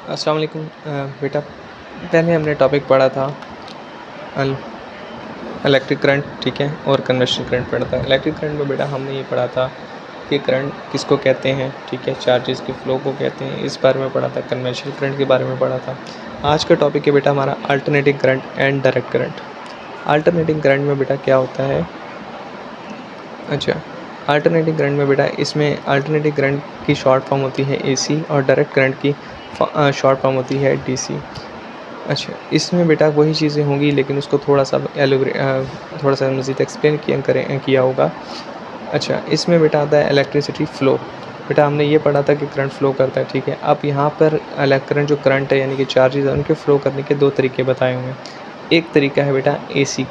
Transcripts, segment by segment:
अस्सलाम वालेकुम बेटा, पहले हमने टॉपिक पढ़ा था अल इलेक्ट्रिक करंट, ठीक है, और कन्वेंशनल करंट पढ़ा था। इलेक्ट्रिक करंट में बेटा हमने ये पढ़ा था कि करंट किसको कहते हैं, ठीक है, चार्जेस के फ्लो को कहते हैं, इस बारे में पढ़ा था। कन्वेंशनल करंट के बारे में पढ़ा था। आज का टॉपिक है बेटा हमारा alternating current and direct current. Alternating current में बेटा क्या होता है, अच्छा, अल्टरनेटिंग करंट में बेटा इसमें अल्टरनेटिंग करंट की शॉर्ट फॉर्म होती है एसी और डायरेक्ट करंट की शॉर्ट फॉर्म होती है डीसी। अच्छा, इसमें बेटा वही चीज़ें होंगी लेकिन उसको थोड़ा सा थोड़ा सा मज़ीद एक्सप्लेन किया होगा। अच्छा, इसमें बेटा आता है इलेक्ट्रिसिटी फ़्लो। बेटा हमने ये पढ़ा था कि करंट फ़्लो करता है, ठीक है। अब यहाँ पर करंट है यानी कि चार्जेज़ हैं उनके फ़्लो करने के 2 तरीके बताए हुए हैं। एक तरीका है बेटा एसी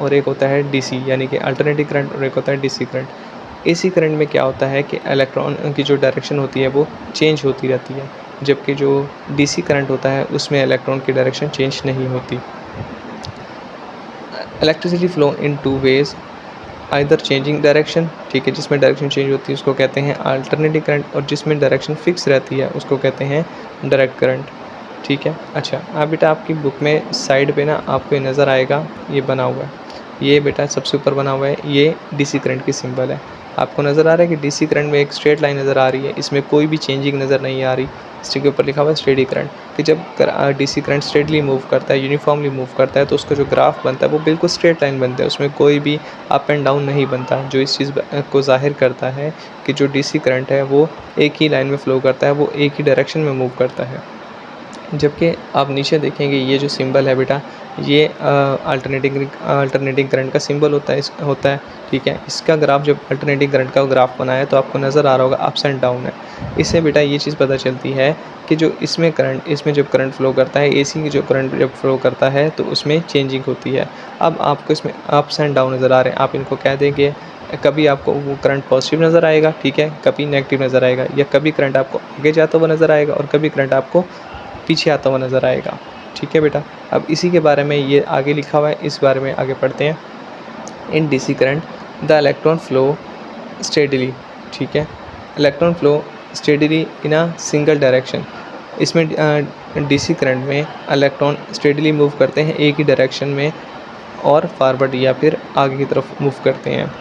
और एक होता है डीसी यानी कि अल्टरनेटिंग करंट, और एक होता है डीसी करंट। एसी करंट में क्या होता है कि इलेक्ट्रॉन की जो डायरेक्शन होती है वो चेंज होती रहती है, जबकि जो डीसी करंट होता है उसमें इलेक्ट्रॉन की डायरेक्शन चेंज नहीं होती। Electricity flow in 2 ways, either changing direction, ठीक है, जिसमें डायरेक्शन चेंज होती है उसको कहते हैं अल्टरनेटिंग करंट, और जिसमें डायरेक्शन फिक्स रहती है उसको कहते हैं डायरेक्ट करंट, ठीक है। अच्छा, अब बेटा आपकी बुक में साइड पे ना आपको ये नज़र आएगा, ये बना हुआ है, ये बेटा सबसे ऊपर बना हुआ है, ये डीसी करंट की सिंबल है। आपको नज़र आ रहा है कि डीसी करंट में एक स्ट्रेट लाइन नज़र आ रही है, इसमें कोई भी चेंजिंग नज़र नहीं आ रही। इसके ऊपर लिखा हुआ है स्टेडी करंट, कि जब डीसी करंट स्ट्रेटली मूव करता है, यूनिफॉर्मली मूव करता है, तो उसका जो ग्राफ बनता है वो बिल्कुल स्ट्रेट लाइन बनता है, उसमें कोई भी अप एंड डाउन नहीं बनता, जो इस चीज़ को ज़ाहिर करता है कि जो डीसी करंट है वो एक ही लाइन में फ़्लो करता है, वो एक ही डायरेक्शन में मूव करता है। जबकि आप नीचे देखेंगे ये जो सिंबल है बेटा, ये अल्टरनेटिंग करंट का सिंबल होता है, ठीक है। इसका ग्राफ, जब अल्टरनेटिंग करंट का ग्राफ बनाया तो आपको नज़र आ रहा होगा अप्स एंड डाउन है। इससे बेटा ये चीज़ पता चलती है कि जो इसमें जब करंट फ्लो करता है, एसी की जो करंट जब फ्लो करता है तो उसमें चेंजिंग होती है। अब आपको इसमें अप्स एंड डाउन नज़र आ रहे हैं, आप इनको कह देंगे, कभी आपको वो करंट पॉजिटिव नज़र आएगा, ठीक है, कभी नेगेटिव नज़र आएगा, या कभी करंट आपको आगे जाता हुआ नज़र आएगा और कभी करंट आपको पीछे आता हुआ नज़र आएगा, ठीक है बेटा। अब इसी के बारे में ये आगे लिखा हुआ है, इस बारे में आगे पढ़ते हैं। In DC current the electron flow steadily, ठीक है, electron flow steadily in a single direction. इसमें डीसी करंट में इलेक्ट्रॉन स्टेडीली मूव करते हैं एक ही डायरेक्शन में, और फॉरवर्ड या फिर आगे की तरफ मूव करते हैं।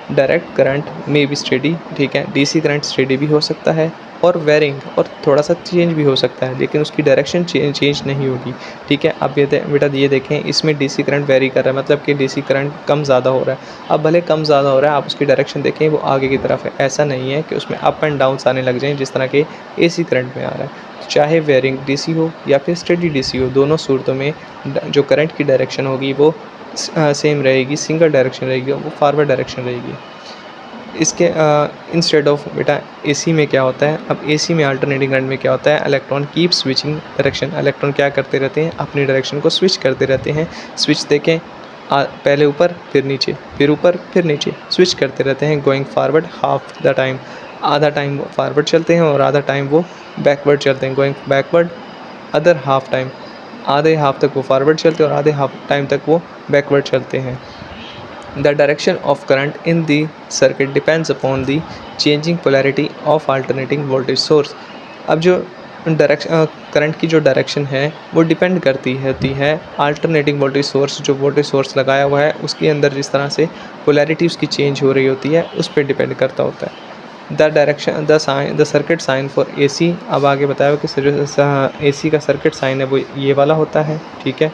डायरेक्ट करंट में भी स्टेडी, ठीक है, डीसी करंट स्टेडी भी हो सकता है और वेरिंग, और थोड़ा सा चेंज भी हो सकता है, लेकिन उसकी डायरेक्शन चेंज नहीं होगी, ठीक है। अब बेटा ये देखें, इसमें डीसी करंट वेरी कर रहा है, मतलब कि डीसी करंट कम ज़्यादा हो रहा है। अब भले कम ज़्यादा हो रहा है, आप उसकी डायरेक्शन देखें वो आगे की तरफ है, ऐसा नहीं है कि उसमें अप एंड डाउन्स आने लग जाएँ जिस तरह के एसी करंट में आ रहा है। चाहे वेरिंग डीसी हो या फिर स्टेडी डीसी हो, दोनों सूरतों में जो करंट की डायरेक्शन होगी वो सेम रहेगी, सिंगल डायरेक्शन रहेगी, वो फॉरवर्ड डायरेक्शन रहेगी। इसके इंस्टेड ऑफ बेटा एसी में क्या होता है, अब एसी में अल्टरनेटिंग करंट में क्या होता है, electron keep switching direction, electron क्या करते रहते हैं, अपनी डायरेक्शन को स्विच करते रहते हैं। स्विच देखें, पहले ऊपर फिर नीचे, फिर ऊपर फिर नीचे, स्विच करते रहते हैं, going forward half the time, आधा टाइम वो फॉरवर्ड चलते हैं और आधा टाइम वो बैकवर्ड चलते हैं, going backward other half time, आधे हाफ तक वो फॉरवर्ड चलते हैं और आधे हाफ टाइम तक वो बैकवर्ड चलते हैं। The direction of current in the circuit depends upon the changing polarity of alternating voltage source। अब जो करंट की जो डायरेक्शन है वो डिपेंड करती है अल्टरनेटिंग वोल्टेज सोर्स, जो वोल्टेज सोर्स लगाया हुआ है उसके अंदर जिस तरह से पोलैरिटी उसकी चेंज हो रही होती है उस पर डिपेंड करता होता है। The circuit sine for AC, अब आगे बताया कि एसी का सर्किट साइन है वो ये वाला होता है, ठीक है।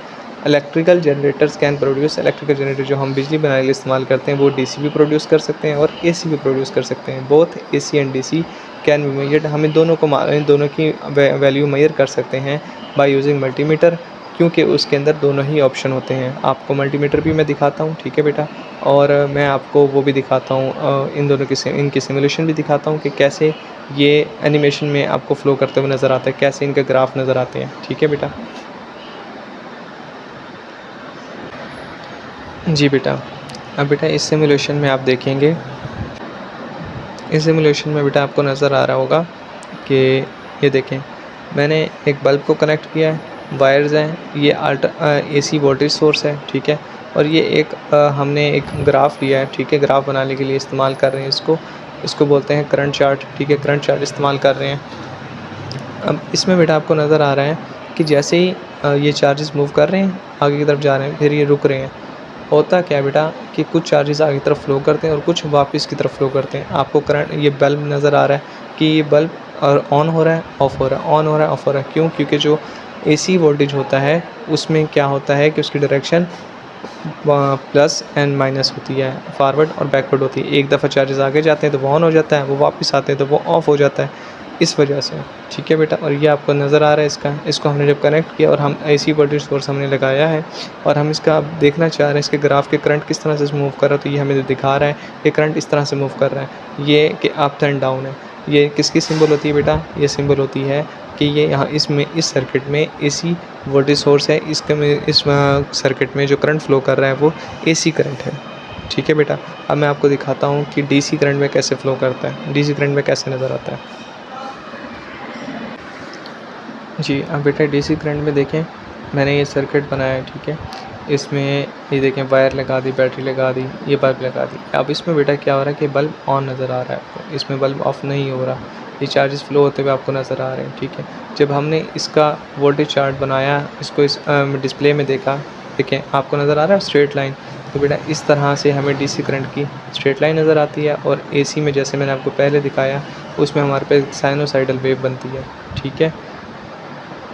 Electrical generators can produce, electrical generator जो हम बिजली बनाने के लिए इस्तेमाल करते हैं वो डीसी भी प्रोड्यूस कर सकते हैं और एसी भी प्रोड्यूस कर सकते हैं। Both AC and DC can be measured, हम इन दोनों की वैल्यू मेजर कर सकते हैं बाय यूजिंग मल्टीमीटर, क्योंकि उसके अंदर दोनों ही ऑप्शन होते हैं। आपको मल्टीमीटर भी मैं दिखाता हूँ, ठीक है बेटा, और मैं आपको वो भी दिखाता हूँ, इन दोनों की इनकी सिमुलेशन भी दिखाता हूँ कि कैसे ये एनिमेशन में आपको फ्लो करते हुए नज़र आता है, कैसे इनके ग्राफ नज़र आते हैं, ठीक है बेटा। जी बेटा, अब बेटा इस सिमुलेशन में आप देखेंगे, इस सिमुलेशन में बेटा आपको नज़र आ रहा होगा कि ये देखें, मैंने एक बल्ब को कनेक्ट किया है, वायर्स हैं, ये एसी वोल्टेज सोर्स है, ठीक है, और ये हमने एक ग्राफ लिया है, ठीक है, ग्राफ बनाने के लिए इस्तेमाल कर रहे हैं इसको बोलते हैं करंट चार्ट, ठीक है, करंट चार्ट इस्तेमाल कर रहे हैं। अब इसमें बेटा आपको नज़र आ रहा है कि जैसे ही ये चार्जेस मूव कर रहे हैं, आगे की तरफ जा रहे हैं, फिर ये रुक रहे हैं। होता क्या है बेटा कि कुछ चार्जेस आगे की तरफ फ़्लो करते हैं और कुछ वापस की तरफ फ़्लो करते हैं। आपको करंट ये बल्ब नज़र आ रहा है कि ये बल्ब ऑन हो रहा है, ऑफ़ हो रहा है, ऑन हो रहा है, ऑफ़ हो रहा है। क्यों? क्योंकि जो एसी वोल्टेज होता है, उसमें क्या होता है कि उसकी डायरेक्शन प्लस एंड माइनस होती है, फॉरवर्ड और बैकवर्ड होती है। एक दफ़ा चार्जेस आगे जाते हैं तो वो ऑन हो जाता है, वो वापस आते हैं तो वो ऑफ़ हो जाता है, इस वजह से। ठीक है बेटा, और ये आपको नज़र आ रहा है इसको हमने जब कनेक्ट किया और हम एसी वोल्टेज सोर्स हमने लगाया है और हम इसका अब देखना चाह रहे हैं इसके ग्राफ के करंट किस तरह से मूव कर रहा है, तो ये हमें दिखा रहा है कि करंट इस तरह से मूव कर रहा है, ये कि अप एंड डाउन है। ये किसकी सिंबल होती है बेटा? ये सिंबल होती है कि ये यहाँ इसमें इस सर्किट में एसी वोल्टेज सोर्स है, इसके में इस सर्किट में जो करंट फ्लो कर रहा है वो एसी करंट है। ठीक है बेटा, अब मैं आपको दिखाता हूँ कि डीसी करंट में कैसे फ्लो करता है, डीसी करंट में कैसे नज़र आता है। जी, अब बेटा डीसी करंट में देखें, मैंने ये सर्किट बनाया है, ठीक है। इसमें ये देखें वायर लगा दी, बैटरी लगा दी, ये बल्ब लगा दी। अब इसमें बेटा क्या हो रहा है कि बल्ब ऑन नज़र आ रहा है आपको, इसमें बल्ब ऑफ़ नहीं हो रहा। ये चार्जेस फ्लो होते हुए आपको नज़र आ रहे हैं, ठीक है। जब हमने इसका वोल्टेज चार्ट बनाया, इसको इस डिस्प्ले में देखा, देखें आपको नज़र आ रहा है स्ट्रेट लाइन। तो बेटा इस तरह से हमें डीसी करंट की स्ट्रेट लाइन नज़र आती है और एसी में जैसे मैंने आपको पहले दिखाया, उसमें हमारे पास साइनोसाइडल वेव बनती है, ठीक है।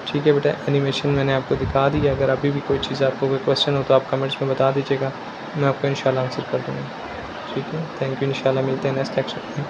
ठीक है बेटा, एनिमेशन मैंने आपको दिखा दी है। अगर अभी भी कोई चीज़ आपको कोई क्वेश्चन हो तो आप कमेंट्स में बता दीजिएगा, मैं आपको इंशाल्लाह आंसर कर दूँगा। ठीक है, थैंक यू। इंशाल्लाह मिलते हैं नेक्स्ट लेक्चर में।